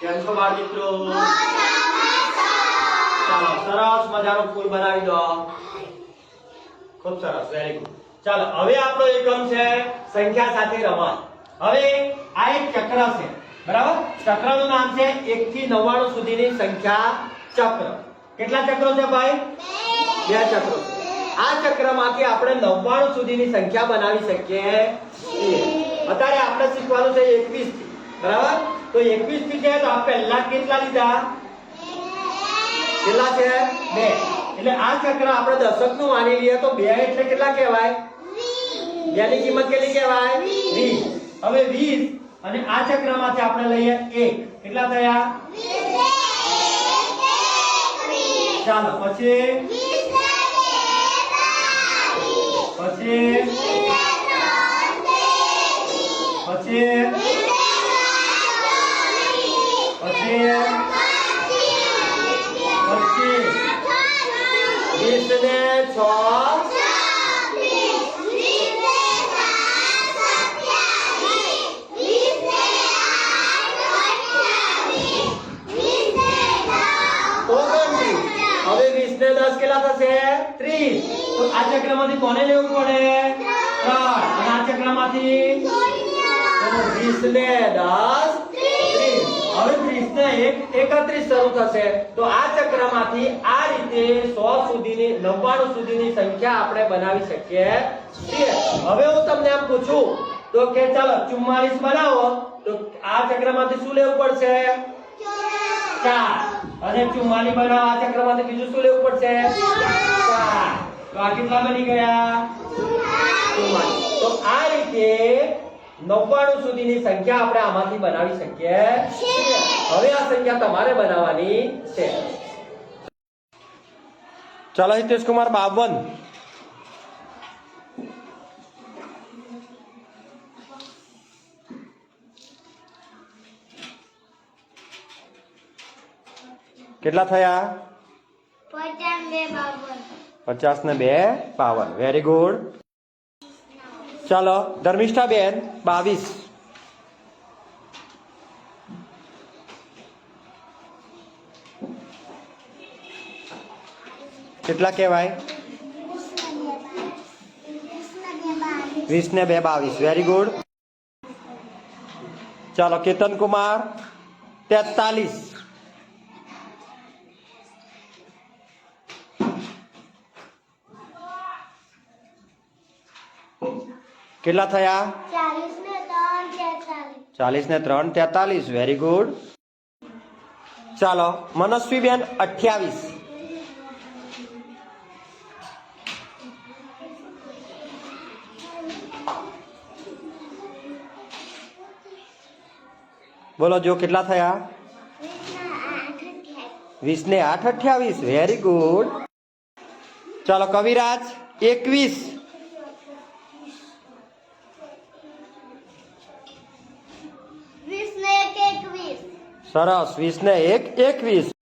કેમ છો બાળ મિત્રો? ચાલો સરસ મજાનો ફૂલ બનાવી દો. ખૂબ સરસ, વેરી ગુડ. ચાલો હવે આપણો એકમ છે સંખ્યા સાથે રમત. હવે આ એક ચક્ર છે, બરાબર? ચક્રનું નામ છે 1 થી 99 સુધીની સંખ્યા ચક્ર. કેટલા ચક્રો છે ભાઈ? 2 ચક્રો. આ ચક્રમાંથી આપણે 99 સુધીની સંખ્યા બનાવી શકીએ છીએ. અત્યારે આપણે શીખવાનું છે 21 થી, બરાબર? તો 21 થી છે તો આ પહેલા કેટલા લીધા? કેટલા છે? 2. એટલે આ ચક્ર આપણે દશક નું માની લઈએ તો 2 એટલે કેટલા કહેવાય? 2 ની કિંમત કેટલી કહેવાય? 20. હવે 20 અને આ ચક્રમાંથી આપણે લઈએ 1. કેટલા થયા? ચાલો પછી પછી પછી 20 ને 6 હવે 20 ને 10 કેટલા થશે? 30. તો આ ચક્રમાંથી કોને લેવું પડે? 3. અને આ ચક્રમાંથી 20 ને 10 30. હવે 30 ને 31 શરૂ થશે. તો આ ચક્રમાંથી આ રીતે 100 સુધીની 99 સુધીની સંખ્યા આપણે બનાવી શકીએ છીએ. હવે હું તમને આમ પૂછું તો કે ચાલો 44 બનાવો તો આ ચક્રમાંથી શું લેવું પડશે? 4. અને 44 બનાવો આ ચક્રમાંથી બીજું શું લેવું પડશે? 4. તો આ કેટલા બની ગયા? 44. તો આ રીતે 99 સુધીની સંખ્યા આપણે આમાંથી બનાવી શકીએ છીએ. હવે આ સંખ્યા તમારે બનાવવાની છે. ચાલો હિતેશ કુમાર 52. કેટલા થયા? 50 ને 2 52. Very good. ચાલો ધર્મિષ્ઠા બેન 22. કેટલા કહેવાય? 20 ને 2 22. Very good. ચાલો કેતન કુમાર 43. કેટલા થયા? 40 ને 3 43. Very good. ચાલો મનસ્વી બેન 28. બોલો જો કેટલા થયા? 20 ને 8 28. Very good. ચાલો કવિરાજ 21. સરસ 20 ને 1 21.